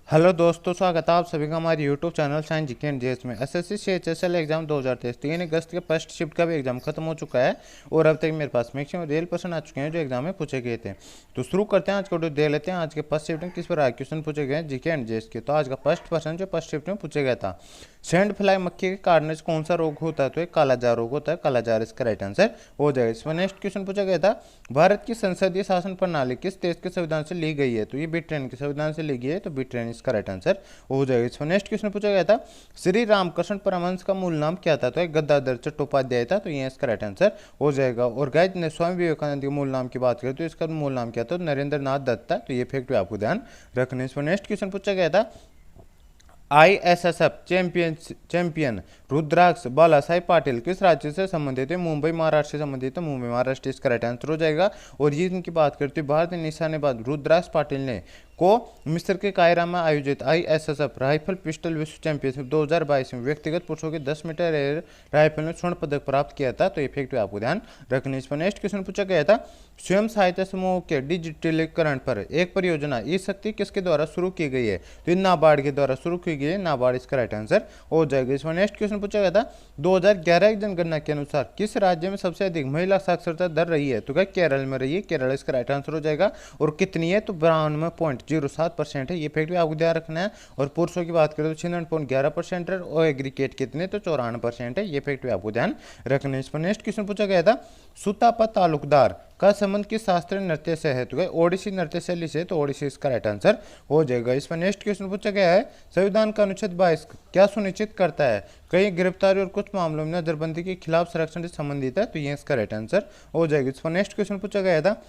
Hello दोस्तों, स्वागत है आप सभी का हमारे YouTube channel science GK and JS में। एसएससी CHSL एग्जाम 2023 3 अगस्त के फर्स्ट शिफ्ट का भी एग्जाम खत्म हो चुका है और अब तक मेरे पास मैक्सिमम रियल क्वेश्चन आ चुके हैं जो एग्जाम में पूछे गए थे। तो शुरू करते हैं आज को, दे लेते हैं आज के फर्स्ट शिफ्ट में किस प्रकार क्वेश्चन पूछे गए हैं जीके एंड जेएस के। तो आज का फर्स्ट क्वेश्चन जो फर्स्ट शिफ्ट में पूछा गया था, सैंड फ्लाई मक्खी के काटने से कौन सा रोग होता है? तो एक कालाजार रोग होता है। कालाजार इसका राइट आंसर हो जाएगा। इसमें नेक्स्ट क्वेश्चन पूछा गया था, भारत की संसदीय शासन प्रणाली किस देश के संविधान से ली गई है? तो ये ब्रिटेन के संविधान से ली गई है, तो ब्रिटेन इसका राइट आंसर हो जाएगा। इसमें नेक्स्ट क्वेश्चन पूछा गया था, श्री रामकृष्ण परमहंस का मूल नाम क्या था? तो एक गद्दाधर चट्टोपाध्याय था, तो ये इसका राइट आंसर हो जाएगा। और गाइस ने स्वामी विवेकानंद के मूल नाम की बात करें तो इसका मूल नाम क्या था? तो नरेंद्र नाथ दत्त था, तो ये फैक्ट भी आपको ध्यान रखना है। इसमें नेक्स्ट क्वेश्चन पूछा गया था, ISSF चैंपियन रुद्राक्ष बालासाहेब पाटिल किस राज्य से संबंधित है? मुंबई महाराष्ट्र से संबंधित है, मुंबई महाराष्ट्र इसका राइट आंसर हो जाएगा। और ये इनकी बात करते हैं, भारतीय निशानेबाज रुद्राक्ष पाटिल ने को मिस्र के कायरा में आयोजित ISSF राइफल पिस्टल विश्व चैंपियनशिप 2022 में व्यक्तिगत पुरुषों के 10 मीटर एयर राइफल में स्वर्ण पदक प्राप्त किया था, तो इफेक्ट आपको ध्यान रखने। इस पर नेक्स्ट क्वेश्चन पूछा गया था, स्वयं सहायता समूह के डिजिटलीकरण पर एक परियोजना ई शक्ति किसके द्वारा शुरू की गई है? तो नाबार्ड के द्वारा शुरू की गई है, नाबार्ड इसका राइट आंसर हो जाएगा। इसमें नेक्स्ट क्वेश्चन पूछा गया था, 2011 की जनगणना के अनुसार किस राज्य में सबसे अधिक महिला साक्षरता दर रही है? तो क्या केरल में रही है, केरल इसका राइट आंसर हो जाएगा। और कितनी है? तो 92.07% है, ये फैक्ट भी आपको ध्यान रखना है। और पुरुषों की बात करें तो 96.11% है, और एग्रीगेट कितने? तो 94% है, ये फैक्ट भी आपको ध्यान रखना है। इस पर नेक्स्ट क्वेश्चन पूछा गया था, सुतापा तालुकदार का संबंध किस शास्त्रीय नृत्य से है? तो ओडिसी नृत्य शैली से, तो ओडिसी इसका राइट आंसर हो जाएगा। इस पर नेक्स्ट क्वेश्चन पूछा गया है, संविधान का अनुच्छेद 22 क्या सुनिश्चित करता है? कई गिरफ्तारी और कुछ मामलों में नजरबंदी के खिलाफ संरक्षण से संबंधित है, तो ये इसका राइट आंसर हो जाएगा। इस पर नेक्स्ट क्वेश्चन पूछा गया था,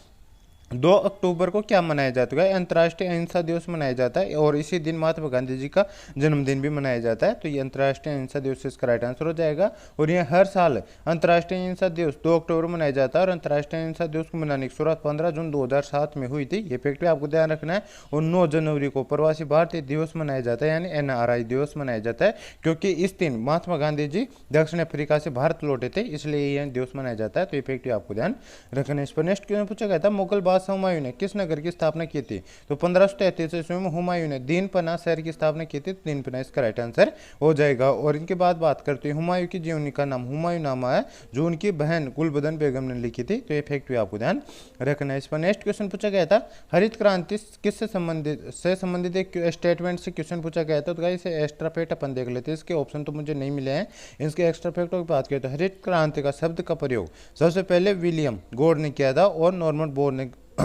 2 अक्टूबर को क्या मनाया जाता है? अंतर्राष्ट्रीय अहिंसा दिवस मनाया जाता है, और इसी दिन महात्मा गांधी जी का जन्मदिन भी मनाया जाता है, तो ये अंतर्राष्ट्रीय अहिंसा दिवस इसका राइट आंसर हो जाएगा। और ये हर साल अंतर्राष्ट्रीय अहिंसा दिवस 2 अक्टूबर को मनाया जाता है, और अंतर्राष्ट्रीय अहिंसा दिवस को मनाने की शुरुआत 15 जून 2007 में हुई थी, ये फैक्ट भी आपको ध्यान रखना है। और 9 जनवरी को प्रवासी भारतीय दिवस मनाया जाता है, यानी NRI दिवस मनाया जाता है, क्योंकि इस दिन महात्मा गांधी जी दक्षिण अफ्रीका से भारत लौटे थे, इसलिए यह दिवस मनाया जाता है, तो ये फैक्ट भी आपको ध्यान रखना है। इस पर नेक्स्ट क्वेश्चन पूछा गया था, मुगल बादशाह हुमायूं ने किस नगर की स्थापना की थी? तो 1533 ईस्वी में हुमायूं ने दीन पना शहर की स्थापना की थी, दीन पना इसका राइट आंसर हो जाएगा। और इनके बाद बात करते हैं, हुमायूं की जीवनी का नाम हुमायूं नामा है, जो उनकी बहन गुलबदन बेगम ने लिखी थी, तो ये फैक्ट भी आपको ध्यान रखना है। इस पर नेक्स्ट क्वेश्चन पूछा गया था, हरित क्रांति किससे संबंधित एक स्टेटमेंट से क्वेश्चन पूछा गया था, तो इसे एक्स्ट्रा फैक्ट अपन देख लेते हैं। इसके ऑप्शन तो मुझे नहीं मिले हैं, इसके एक्स्ट्रा फैक्टों की बात करें तो हरित क्रांति का शब्द का प्रयोग सबसे पहले विलियम गॉड ने किया था, और नॉर्मन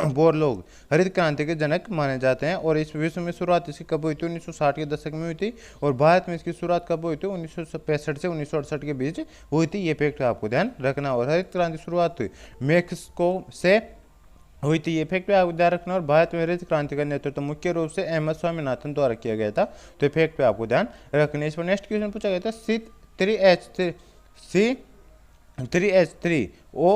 बोर लोग हरित क्रांति के जनक माने जाते हैं। और इस विश्व में शुरुआत इसकी कब हुई थी? 1960 के दशक में हुई थी। और भारत में इसकी शुरुआत कब हुई थी? 1965 से 1968 के बीच हुई थी, ये फैक्ट आपको ध्यान रखना। और हरित क्रांति शुरुआत मैक्सिको से हुई थी, ये फैक्ट आपको ध्यान रखना। और भारत में हरित क्रांति का नेतृत्व मुख्य रूप से MS स्वामीनाथन द्वारा किया गया था, तो फैक्ट पे आपको ध्यान रखना। इस पर नेक्स्ट क्वेश्चन पूछा गया था, C3H3O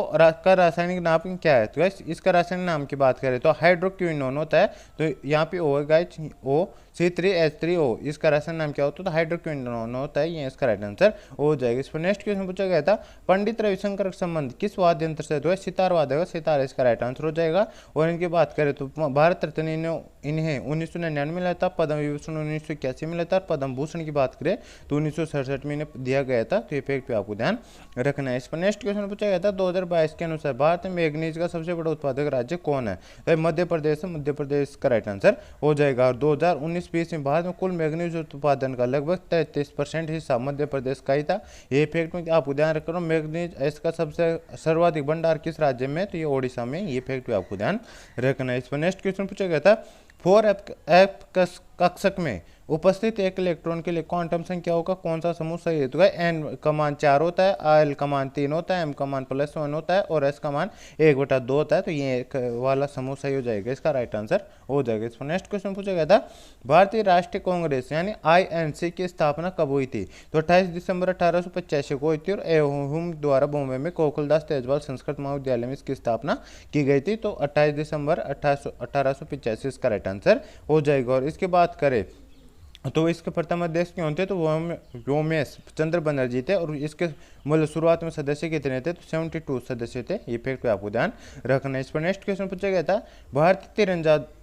का रासायनिक नाम क्या है? तो गाइस इसका रासायनिक नाम की बात करें तो हाइड्रोक्विनोन होता है, तो यहाँ पे O है गाइस, O C3H3O इसका रासायनिक नाम क्या होता है? तो हाइड्रोक्विनोन होता है, ये इसका राइट आंसर हो जाएगा। इस पर नेक्स्ट क्वेश्चन पूछा गया था, पंडित रविशंकर का संबंध किस वाद्य यंत्र से? तो सितार वादक, सितार इसका राइट आंसर हो जाएगा। और इनकी बात करें तो भारत रत्न इन्हें 1999 मिला था, पद्म विभूषण 1981 मिला था, पद्म भूषण की बात करें तो 1967 में इन्हें दिया गया था, तो ये फैक्ट पे आपको ध्यान रखना है। इस पर नेक्स्ट क्वेश्चन पूछा गया था, 2022 के अनुसार भारत में मैग्नीज का सबसे बड़ा उत्पादक राज्य कौन है? तो मध्य प्रदेश है, मध्य प्रदेश का राइट आंसर हो जाएगा। और 2019-20 में भारत में कुल मैग्नीज उत्पादन का लगभग 33% हिस्सा मध्य प्रदेश का ही था, ये फैक्ट में आपको ध्यान रखना। मैग्नीज इसका सबसे सर्वाधिक भंडार किस राज्य में? तो ये ओडिशा में, ये फैक्ट भी आपको ध्यान रखना है। इस पर नेक्स्ट क्वेश्चन पूछा गया था, 4f कक्षक में उपस्थित एक इलेक्ट्रॉन के लिए क्वांटम संख्याओं का कौन सा समूह सही है? तो n का मान 4 होता है, l का मान 3 होता है, m का मान +1 होता है, और s का मान 1/2 होता है, तो ये एक वाला समूह सही हो जाएगा, इसका राइट आंसर हो जाएगा। इस पर नेक्स्ट क्वेश्चन पूछा गया था, भारतीय राष्ट्रीय कांग्रेस यानी INC की स्थापना कब हुई थी? तो 28 दिसंबर 1885 को हुई थी, और एहुम द्वारा बॉम्बे में गोकुलदास तेजपाल संस्कृत महाविद्यालय में इसकी स्थापना की गई थी, तो 28 दिसंबर 1885 इसका राइट आंसर हो जाएगा। और इसके बात करें तो इसके प्रथम अध्यक्ष कौन थे? तो व्योमेश चंद्र बनर्जी थे। और इसके मतलब शुरुआत में सदस्य कितने थे? तो 72 सदस्य थे, ये फैक्ट पे आपको ध्यान रखना है। इस पर नेक्स्ट क्वेश्चन पूछा गया था, भारतीय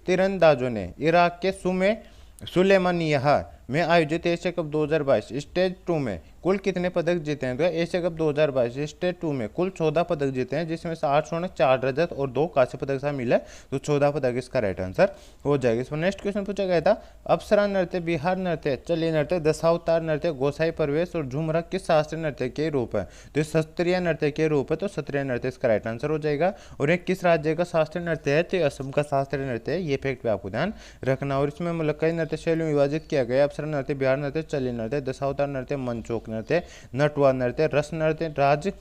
तीरंदाजों ने इराक के सुमे सुलेमानिया में आयोजित एशिया कप 2022 स्टेज 2 में कुल कितने पदक जीते हैं? तो एशिया कप 2022 स्टेज 2 में कुल 14 पदक जीते हैं, जिसमें से 8 स्वर्ण, 4 रजत और 2 कांस्य पदक शामिल है। तो 14 पदक इसका राइट आंसर हो जाएगा। इस पर नेक्स्ट क्वेश्चन पूछा गया था, अप्सरा नृत्य, बिहार नृत्य, चली नृत्य, दशावतार नृत्य, गोसाई प्रवेश और झुमरा किस शास्त्रीय नृत्य के रूप है? तो शास्त्रीय नृत्य के रूप है, तो शास्त्रीय नृत्य इसका राइट आंसर हो जाएगा। और ये किस राज्य का शास्त्रीय नृत्य है? तो असम का शास्त्रीय नृत्य है। ये फैक्ट पे आपको ध्यान रखना। और इसमें मतलब कई नृत्य शैलियों में विभाजित किया गया है। अप्सरा नृत्य, बिहार नृत्य, चली नृत्य, दशावतार नृत्य, मंचोक नृत्य, नटवा नृत्य, रस नृत्य,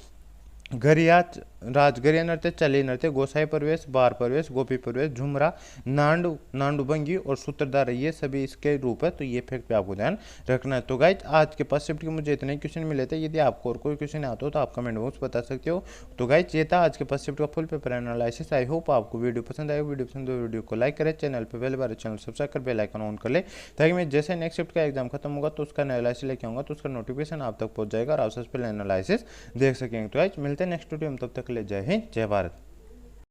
घरिया राजघरिया नृत्य, चली नृत्य, गोसाई प्रवेश, बार प्रवेश, गोपी प्रवेश, झुमरा, नांडुभंगी और सूत्रधार, ये सभी इसके रूप है। तो ये फैक्ट पे आपको ध्यान रखना है। तो गाइज आज के फर्स्ट शिफ्ट के मुझे इतने क्वेश्चन मिले थे। यदि आपको और कोई क्वेश्चन आता हो तो आप कमेंट बॉक्स बता सकते हो। तो गाइज ये था आज के फर्स्ट शिफ्ट का full paper analysis. I hope आपको वीडियो पसंद आएगा। वीडियो पसंद हो वीडियो को लाइक करें, चैनल पर पहले बार चैनल सब्सक्राइब कर बेल आइकन ऑन कर ले, ताकि मैं जैसे नेक्स्ट शिफ्ट का एग्जाम खत्म होगा तो उसका एनालिसिस लेके आऊँगा, तो उसका नोटिफिकेशन आप तक पहुँच जाएगा और आप सबसे पहले एनालिसिस देख सकेंगे। तो गाइज मिलते हैं नेक्स्ट वीडियो में, तब तक ले जय हिंद, जय भारत।